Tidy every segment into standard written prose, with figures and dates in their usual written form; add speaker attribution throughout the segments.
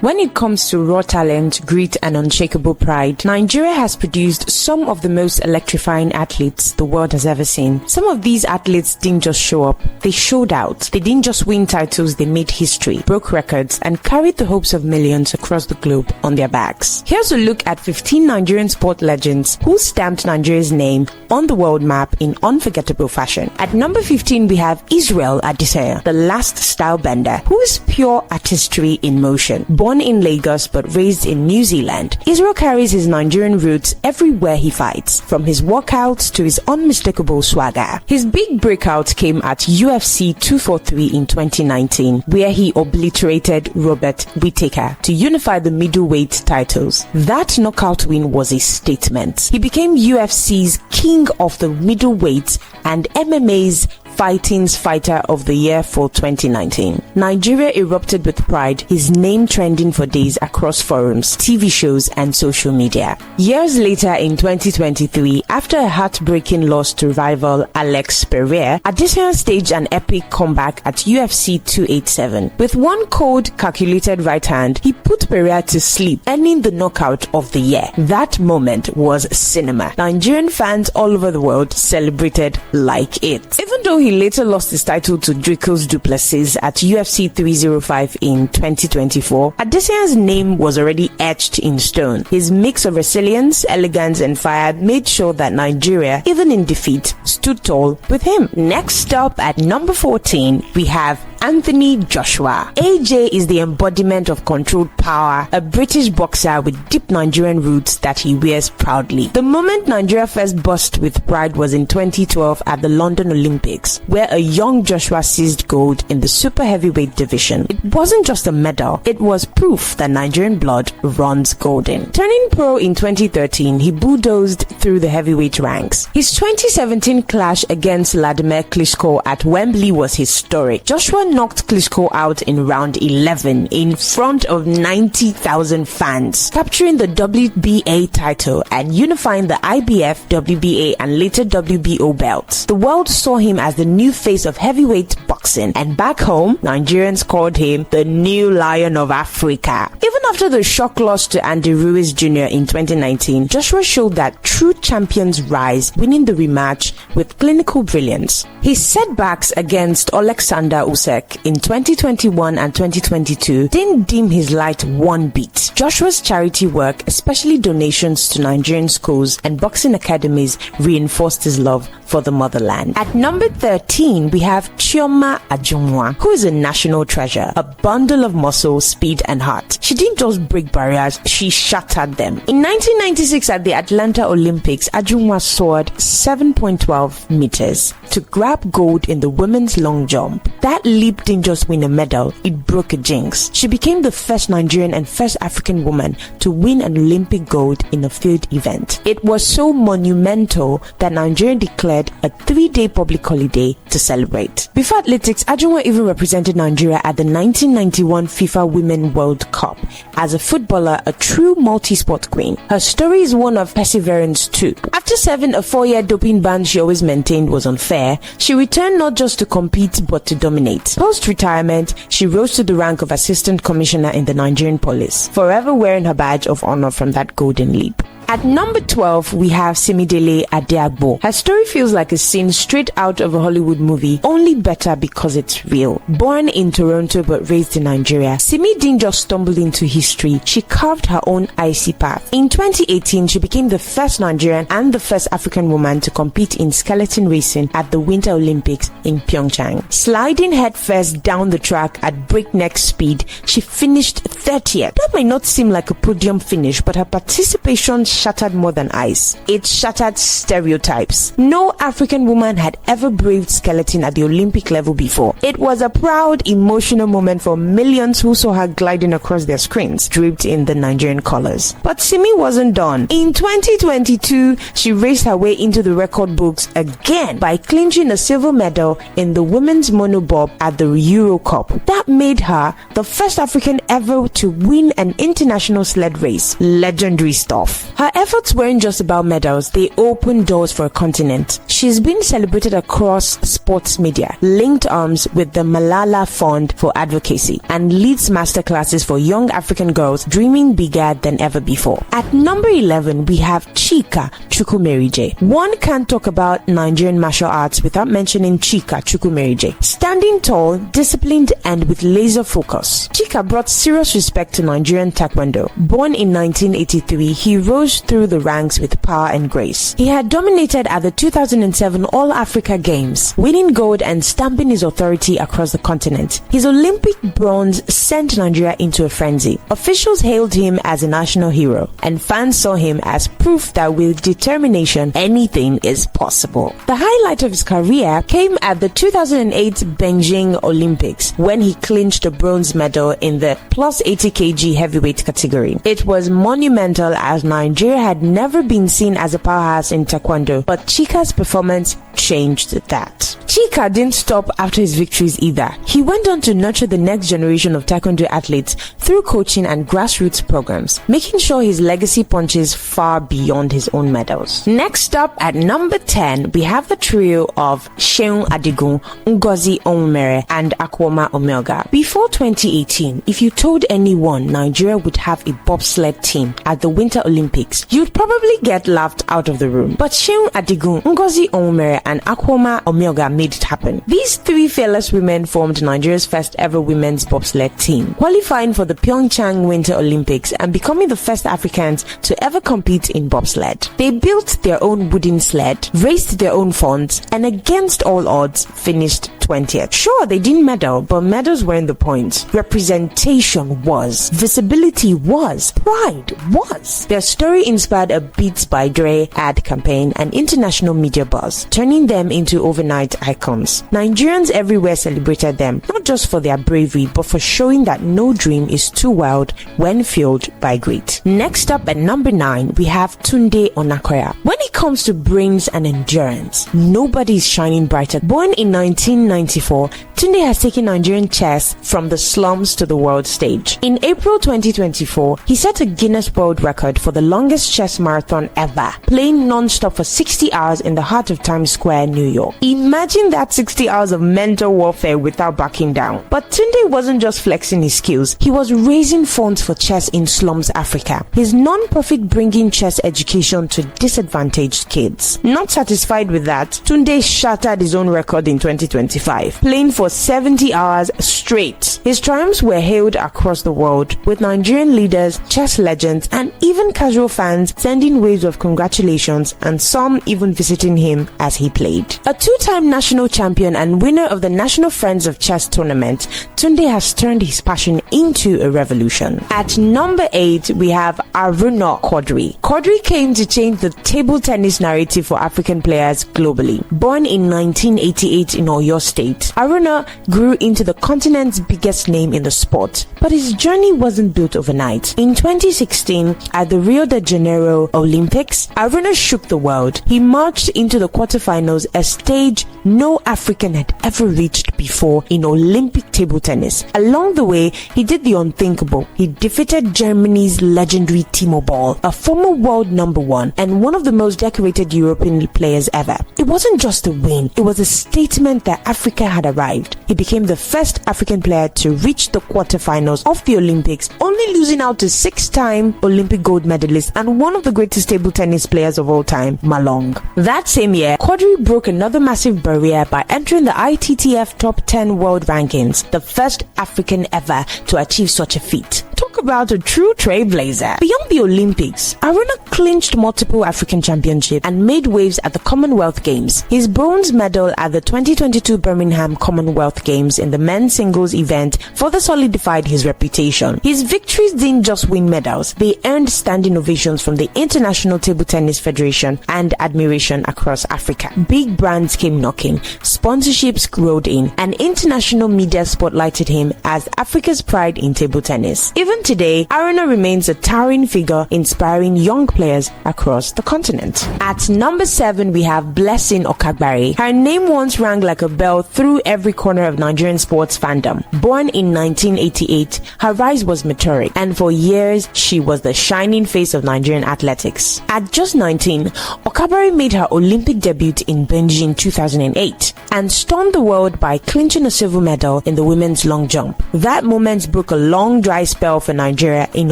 Speaker 1: When it comes to raw talent, grit, and unshakable pride, Nigeria has produced some of the most electrifying athletes the world has ever seen. Some of these athletes didn't just show up, they showed out. They didn't just win titles, they made history, broke records, and carried the hopes of millions across the globe on their backs. Here's a look at 15 Nigerian sport legends who stamped Nigeria's name on the world map in unforgettable fashion. At number 15, we have Israel Adesina, the last style bender, who is pure artistry in motion. Born in Lagos but raised in New Zealand, Israel carries his Nigerian roots everywhere he fights, from his workouts to his unmistakable swagger. His big breakout came at UFC 243 in 2019, where he obliterated Robert Whittaker to unify the middleweight titles. That knockout win was a statement. He became UFC's king of the middleweight and MMA's Fighting's Fighter of the Year for 2019. Nigeria erupted with pride, his name trending for days across forums, TV shows, and social media. Years later in 2023, after a heartbreaking loss to rival Alex Pereira, Adesina staged an epic comeback at UFC 287. With one cold, calculated right hand, he put Pereira to sleep, earning the knockout of the year. That moment was cinema. Nigerian fans all over the world celebrated like it. Even though he later lost his title to Dricos Du Plessis at UFC 305 in 2024, Adesina's name was already etched in stone. His mix of resilience, elegance, and fire made sure that Nigeria, even in defeat, stood tall with him. Next up at number 14, we have Anthony Joshua. AJ is the embodiment of controlled power, a British boxer with deep Nigerian roots that he wears proudly. The moment Nigeria first burst with pride was in 2012 at the London Olympics, where a young Joshua seized gold in the super heavyweight division. It wasn't just a medal, it was proof that Nigerian blood runs golden. Turning pro in 2013, he bulldozed through the heavyweight ranks. His 2017 clash against Vladimir Klitschko at Wembley was historic. Joshua knocked Klitschko out in round 11 in front of 90,000 fans, capturing the WBA title and unifying the IBF, WBA, and later WBO belts. The world saw him as the new face of heavyweight boxing, and back home, Nigerians called him the new Lion of Africa. Even after the shock loss to Andy Ruiz Jr. in 2019, Joshua showed that true champions rise, winning the rematch with clinical brilliance. His setbacks against Alexander Usyk in 2021 and 2022 didn't dim his light one bit. Joshua's charity work, especially donations to Nigerian schools and boxing academies, reinforced his love for the motherland. At number 13, we have Chioma Ajuna, who is a national treasure, a bundle of muscle, speed, and heart. She didn't just break barriers, she shattered them. In 1996 at the Atlanta Olympics, Ajuna soared 7.12 meters to grab gold in the women's long jump. That leap didn't just win a medal, it broke a jinx. She became the first Nigerian and first African woman to win an Olympic gold in a field event. It was so monumental that Nigeria declared a 3-day public holiday to celebrate. Before athletics, Ajuna even represented Nigeria at the 1991 FIFA Women World Cup. As a footballer, a true multi-sport queen. Her story is one of perseverance too. After serving a 4-year doping ban she always maintained was unfair, she returned not just to compete but to dominate. Post-retirement, she rose to the rank of Assistant Commissioner in the Nigerian Police, forever wearing her badge of honor from that golden leap. At number 12, we have Simele Adiago. Her story feels like a scene straight out of a Hollywood movie, only better because it's real. Born in Toronto but raised in Nigeria, Simi didn't just stumble into history, she carved her own icy path. In 2018, she became the first Nigerian and the first African woman to compete in skeleton racing at the Winter Olympics in Pyeongchang. Sliding headfirst down the track at breakneck speed, she finished 30th. That might not seem like a podium finish, but her participation shattered more than ice. It shattered stereotypes. No African woman had ever braved skeleton at the Olympic level before. It was a proud, emotional moment for millions who saw her gliding across their screens, draped in the Nigerian colors. But Simi wasn't done. In 2022, she raced her way into the record books again by clinching a silver medal in the women's monobob at the Euro Cup. That made her the first African ever to win an international sled race. Legendary stuff. Her efforts weren't just about medals, they opened doors for a continent. She's been celebrated across sports media, linked arms with the Malala Fund for Advocacy, and leads masterclasses for young African girls dreaming bigger than ever before. At number 11, we have Chica Chukwu. One can't talk about Nigerian martial arts without mentioning Chica Chukwu. Standing tall, disciplined, and with laser focus, Chica brought serious respect to Nigerian Taekwondo. Born in 1983, he rose through the ranks with power and grace. He had dominated at the 2007 All-Africa Games, winning gold and stamping his authority across the continent. His Olympic bronze sent Nigeria into a frenzy. Officials hailed him as a national hero, and fans saw him as proof that with determination, anything is possible. The highlight of his career came at the 2008 Beijing Olympics, when he clinched a bronze medal in the plus 80 kg heavyweight category. It was monumental as Nigeria had never been seen as a powerhouse in Taekwondo, but Chica's performance changed that. Chica didn't stop after his victories either. He went on to nurture the next generation of Taekwondo athletes through coaching and grassroots programs, making sure his legacy punches far beyond his own medals. Next up at number 10, we have the trio of Chioma Ajuna, Ngozi Onwumere, and Aquama Omelga. Before 2018, if you told anyone Nigeria would have a bobsled team at the Winter Olympics, you'd probably get laughed out of the room. But Chioma Ajuna, Ngozi Onwumere, and Aquama Omelga made it happen. These three fearless women formed Nigeria's first ever women's bobsled team, qualifying for the Pyeongchang Winter Olympics and becoming the first Africans to ever compete in bobsled. They built their own wooden sled, raised their own funds, and against all odds finished 20th. Sure, they didn't medal, but medals weren't the point. Representation was. Visibility was. Pride was. Their story inspired a Beats by Dre ad campaign and international media buzz, turning them into overnight icons. Nigerians everywhere celebrated them, not just for their bravery, but for showing that no dream is too wild when fueled by greed. Next up at number 9, we have Tundday Onaca. When it comes to brains and endurance, nobody is shining brighter. Born in 1994, Tundday has taken Nigerian chess from the slums to the world stage. In April 2024, he set a Guinness World Record for the longest chess marathon ever, playing non-stop for 60 hours in the heart of Times Square, New York. Imagine that 60 hours of mental warfare without backing down. But Tundday wasn't just flexing his skills, he was raising funds for chess in slums Africa. His non-profit bringing chess education to disadvantaged kids. Not satisfied with that, Tundday shattered his own record in 2025, playing for 70 hours straight. His triumphs were hailed across the world, with Nigerian leaders, chess legends, and even casual fans sending waves of congratulations, and some even visiting him as he played. A two-time national champion and winner of the National Friends of Chess tournament, Tundday has turned his passion into a revolution. At number 8, we have Aruna Quadri. Quadri came to change the table tennis narrative for African players globally. Born in 1988 in Oyo State, Aruna grew into the continent's biggest name in the sport, but his journey wasn't built overnight. In 2016, at the Rio de Janeiro Olympics, Aruna shook the world. He marched into the quarterfinals, a stage no African had ever reached before in Olympic table tennis. Along the way, he did the unthinkable. He defeated Germany's legendary Timo Boll, a former world number 1 and one of the most decorated European players ever. It wasn't just a win, it was a statement that Africa had arrived. He became the first African player to reach the quarterfinals of the Olympics, only losing out to 6-time Olympic gold medalist and one of the greatest table tennis players of all time, Malong. That same year, Quadri broke another massive barrier by entering the ITTF top 10 world rankings, the first African ever to achieve such a feat. Talk about a true trailblazer. Beyond the Olympics, Aruna clinched multiple African championships and made waves at the Commonwealth Games. His bronze medal at the 2022 Birmingham Commonwealth Games in the men's singles event further solidified his reputation. His victories didn't just win medals, they earned standing ovations from the International Table Tennis Federation and admiration across Africa. Big brands came knocking, sponsorships rolled in, and international media spotlighted him as Africa's pride in table tennis. Even Even today, Aruna remains a towering figure inspiring young players across the continent. At number 7, we have Blessing Okabari. Her name once rang like a bell through every corner of Nigerian sports fandom. Born in 1988, her rise was meteoric, and for years, she was the shining face of Nigerian athletics. At just 19, Okabari made her Olympic debut in Beijing 2008 and stunned the world by clinching a silver medal in the women's long jump. That moment broke a long dry spell for Nigeria in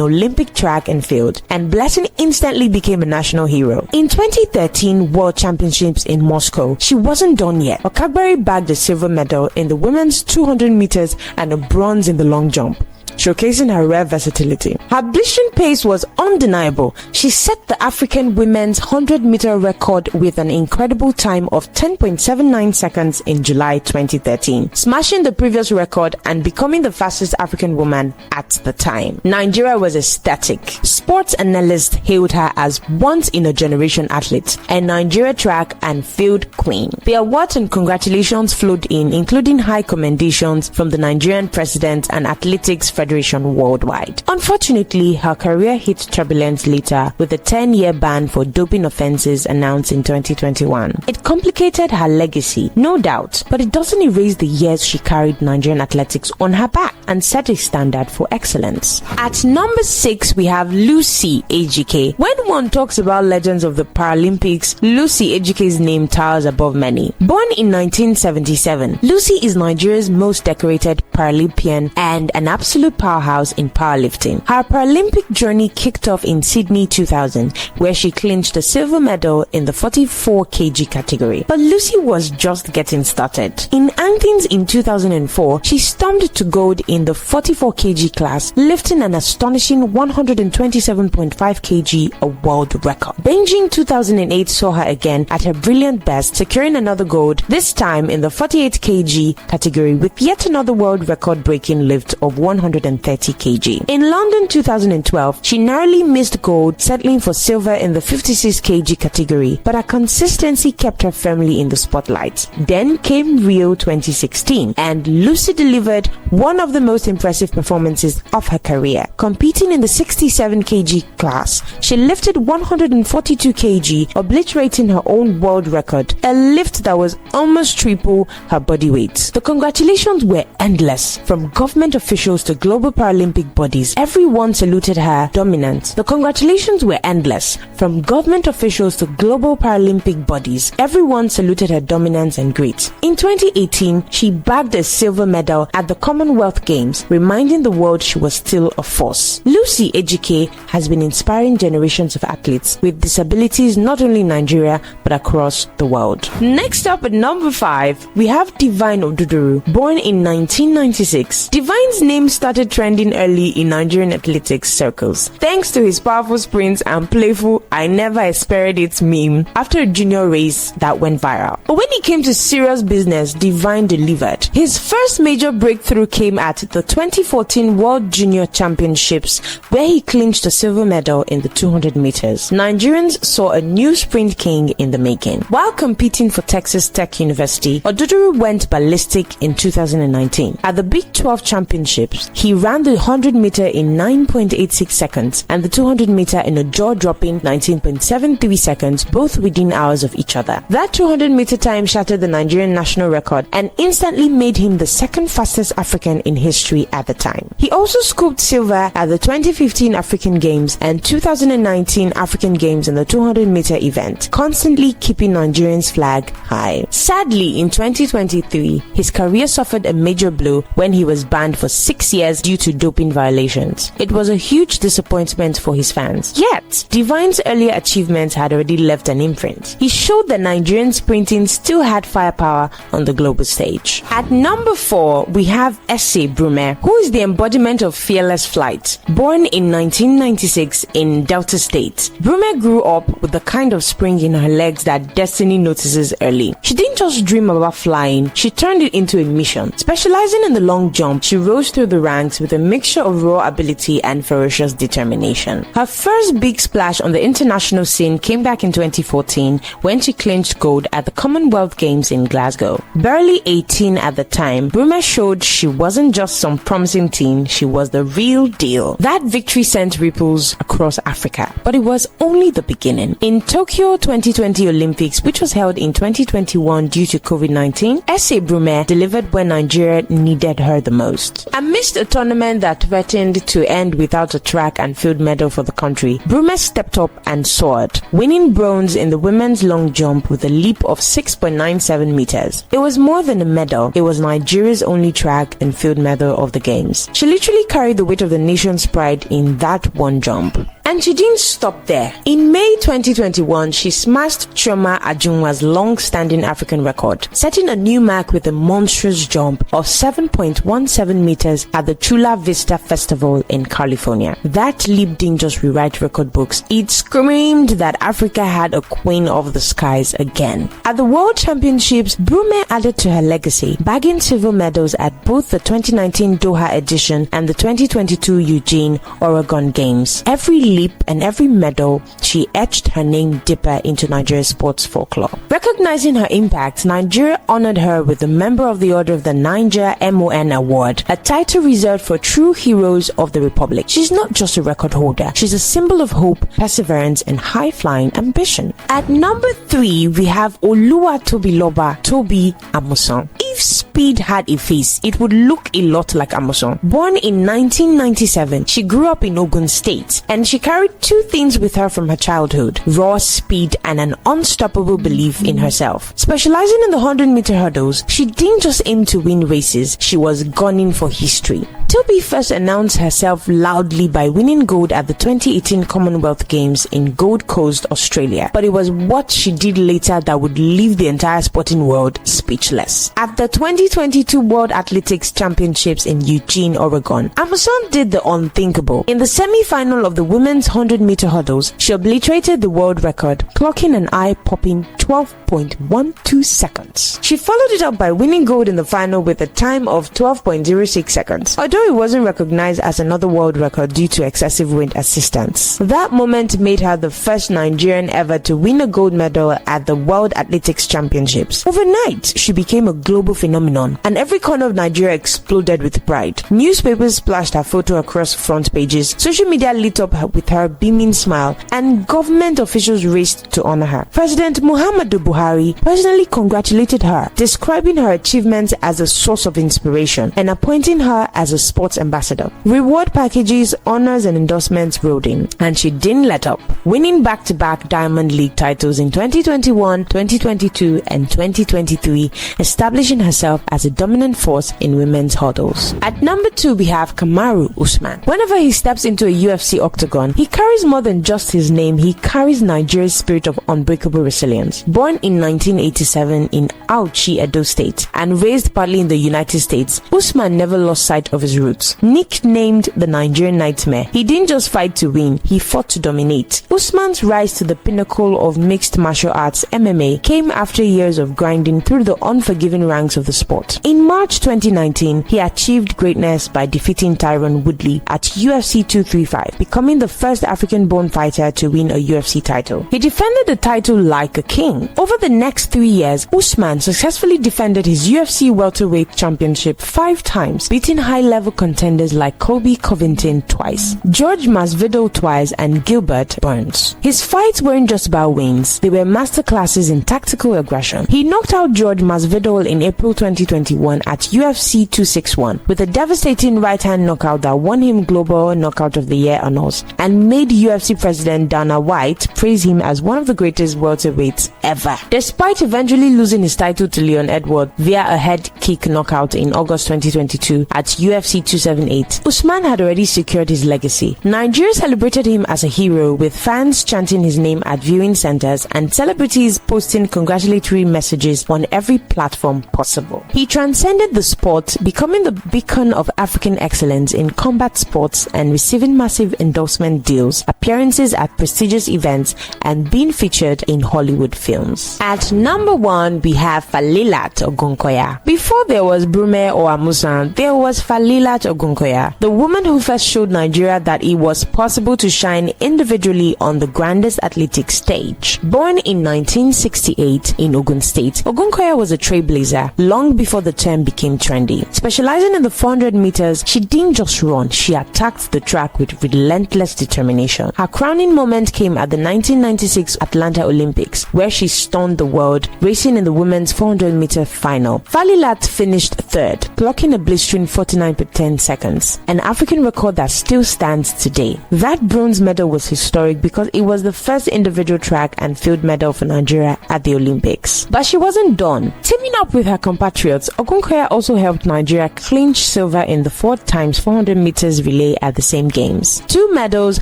Speaker 1: Olympic track and field, and Blessing instantly became a national hero. In 2013 World Championships in Moscow, she wasn't done yet. Okabari bagged a silver medal in the women's 200 meters and a bronze in the long jump, showcasing her rare versatility. Her blistering pace was undeniable. She set the African women's 100-meter record with an incredible time of 10.79 seconds in July 2013, smashing the previous record and becoming the fastest African woman at the time. Nigeria was ecstatic. Sports analysts hailed her as once-in-a-generation athlete, a Nigeria track and field queen. The awards and congratulations flowed in, including high commendations from the Nigerian president and athletics federation worldwide. Unfortunately, her career hit turbulence later with a 10-year ban for doping offenses announced in 2021. It complicated her legacy, no doubt, but it doesn't erase the years she carried Nigerian athletics on her back and set a standard for excellence. At number 6, we have Lucy Ejike. When one talks about legends of the Paralympics, Lucy Ejike's name towers above many. Born in 1977, Lucy is Nigeria's most decorated Paralympian and an absolute powerhouse in powerlifting. Her Paralympic journey kicked off in Sydney 2000, where she clinched a silver medal in the 44 kg category. But Lucy was just getting started. In Athens in 2004, she stormed to gold in the 44 kg class, lifting an astonishing 127.5 kg, a world record. Beijing 2008 saw her again at her brilliant best, securing another gold, this time in the 48 kg category with yet another world record-breaking lift of 130 kg. In London 2012, she narrowly missed gold, settling for silver in the 56 kg category, but her consistency kept her firmly in the spotlight. Then came Rio 2016, and Lucy delivered one of the most impressive performances of her career. Competing in the 67 kg class, she lifted 142 kg, obliterating her own world record, a lift that was almost triple her body weight. The congratulations were endless. From government officials to global Paralympic bodies, everyone saluted her dominance. The congratulations were endless. From government officials to global Paralympic bodies, everyone saluted her dominance and grit. In 2018, she bagged a silver medal at the Commonwealth Games, reminding the world she was still a force. Lucy Ejike has been inspiring generations of athletes with disabilities not only in Nigeria but across the world. Next up at number 5, we have Divine Oduduru. Born in 1996, Divine's name started trending early in Nigerian athletics circles, thanks to his powerful sprints and playful "I never expected it" meme after a junior race that went viral. But when it came to serious business, Divine delivered. His first major breakthrough came at the 2014 World Junior Championships, where he clinched a silver medal in the 200 meters. Nigerians saw a new sprint king in the making. While competing for Texas Tech University, Oduduru went ballistic in 2019. At the Big 12 Championships, he ran the 100 meter in 9.86 seconds and the 200 meter in a jaw-dropping 19.73 seconds, both within hours of each other. That 200 meter time shattered the Nigerian national record and instantly made him the second fastest African in history at the time. He also scooped silver at the 2015 African Games and 2019 African Games in the 200 meter event, constantly keeping Nigerians' flag high. Sadly, in 2023, his career suffered a major blow when he was banned for 6 years due to doping violations. It was a huge disappointment for his fans. Yet, Divine's earlier achievements had already left an imprint. He showed that Nigerian sprinting still had firepower on the global stage. At number 4, we have Ejike Broom, who is the embodiment of fearless flight. Born in 1990, 1996 in Delta State, Broom grew up with the kind of spring in her legs that destiny notices early. She didn't just dream about flying, she turned it into a mission. Specializing in the long jump, she rose through the ranks with a mixture of raw ability and ferocious determination. Her first big splash on the international scene came back in 2014 when she clinched gold at the Commonwealth Games in Glasgow. Barely 18 at the time, Broom showed she wasn't just some promising teen, she was the real deal. That victory sent ripples across Africa, but it was only the beginning. In Tokyo 2020 Olympics, which was held in 2021 due to COVID-19, S.A. Broom delivered when Nigeria needed her the most. Amidst a tournament that threatened to end without a track and field medal for the country, Broom stepped up and soared, winning bronze in the women's long jump with a leap of 6.97 meters. It was more than a medal, it was Nigeria's only track and field medal of the games. She literally carried the weight of the nation's pride in that one jump. And she didn't stop there. In May 2021, she smashed Chioma Ajuna's long-standing African record, setting a new mark with a monstrous jump of 7.17 meters at the Chula Vista Festival in California. That leap didn't just rewrite record books, it screamed that Africa had a queen of the skies again. At the World Championships, Broom added to her legacy, bagging silver medals at both the 2019 Doha edition and the 2022 Eugene, Oregon Games. Every leap and every medal, she etched her name deeper into Nigeria's sports folklore. Recognizing her impact, Nigeria honored her with a Member of the Order of the Niger MON Award, a title reserved for true heroes of the Republic. She's not just a record holder, she's a symbol of hope, perseverance, and high-flying ambition. At number 3, we have Olua Tobila, Toby Amusan. If speed had a face, it would look a lot like Amusan. Born in 1997, she grew up in Ogun State, and she carried two things with her from her childhood: raw speed and an unstoppable belief in herself. Specializing in the 100-meter hurdles, she didn't just aim to win races, she was gunning for history. Toby first announced herself loudly by winning gold at the 2018 Commonwealth Games in Gold Coast, Australia. But it was what she did later that would leave the entire sporting world speechless. At the 2022 World Athletics Championships in Eugene, Oregon, Amusan did the unthinkable. In the semi-final of the women's 100-meter hurdles, she obliterated the world record, clocking an eye-popping 12.12 seconds. She followed it up by winning gold in the final with a time of 12.06 seconds. Although it wasn't recognized as another world record due to excessive wind assistance. That moment made her the first Nigerian ever to win a gold medal at the World Athletics Championships. Overnight, she became a global phenomenon, and every corner of Nigeria exploded with pride. Newspapers splashed her photo across front pages, social media lit up with her beaming smile, and government officials raced to honor her. President Muhammadu Buhari personally congratulated her, describing her achievements as a source of inspiration and appointing her as a sports ambassador. Reward packages, honors, and endorsements rolled in, and she didn't let up, winning back-to-back Diamond League titles in 2021, 2022, and 2023, establishing herself as a dominant force in women's hurdles. At number 2, we have Kamaru Usman. Whenever he steps into a UFC octagon, he carries more than just his name, he carries Nigeria's spirit of unbreakable resilience. Born in 1987 in Auchi, Edo State, and raised partly in the United States, Usman never lost sight of his roots. Nicknamed the Nigerian Nightmare, he didn't just fight to win, he fought to dominate. Usman's rise to the pinnacle of mixed martial arts MMA came after years of grinding through the unforgiving ranks of the sport. In March 2019, he achieved greatness by defeating Tyron Woodley at UFC 235, becoming the first African-born fighter to win a UFC title. He defended the title like a king. Over the next 3 years, Usman successfully defended his UFC welterweight championship 5 times, beating high-level contenders like Colby Covington twice, George Masvidal twice, and Gilbert Burns. His fights weren't just about wins, they were masterclasses in tactical aggression. He knocked out George Masvidal in April 2021 at UFC 261 with a devastating right-hand knockout that won him Global Knockout of the Year honors and made UFC President Dana White praise him as one of the greatest welterweights ever. Despite eventually losing his title to Leon Edwards via a head kick knockout in August 2022 at UFC 278, Usman had already secured his legacy. Nigeria celebrated him as a hero, with fans chanting his name at viewing centers and celebrities posting congratulatory messages on every platform possible. He transcended the sport, becoming the beacon of African excellence in combat sports and receiving massive endorsement deals, appearances at prestigious events, and being featured in Hollywood films. At number 1, we have Falilat Ogunkoya. Before there was Broom or Amusan, there was Falilat Ogunkoya, the woman who first showed Nigeria that it was possible to shine individually on the grandest athletic stage. Born in 1968 in Ogun State, Ogunkoya was a trailblazer long before the term became trendy. Specializing in the 400 meters, she didn't just run, she attacked the track with relentless determination. Her crowning moment came at the 1996 Atlanta Olympics, where she stunned the world, racing in the women's 400 meter final. Falilat finished third, clocking a blistering 49.10 seconds, an African record that still stands today. That bronze medal was historic because it was the first individual track and field medal for Nigeria at the Olympics. But she wasn't done. Teaming up with her compatriots, Ogunkoya also helped Nigeria clinch silver in the 4x400 meters relay at the same games. 2 medals,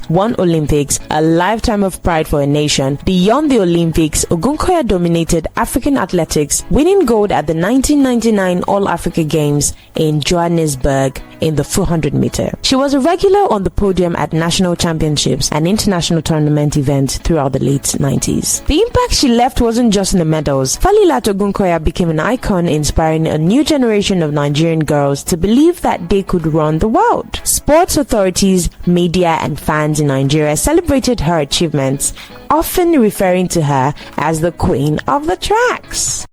Speaker 1: 1 Olympics, a lifetime of pride for a nation. Beyond the Olympics, Ogunkoya dominated African athletics, winning gold at the 1999 All-Africa Games in Johannesburg in the 400 meter. She was a regular on the podium at national championships and international tournament events throughout the late 90s. The impact she left wasn't just in the medals. Falilat Ogunkoya became an icon, inspiring a new generation of Nigerian girls to believe that they could run the world. Sports authorities, media, and fans in Nigeria celebrated her achievements, often referring to her as the queen of the tracks.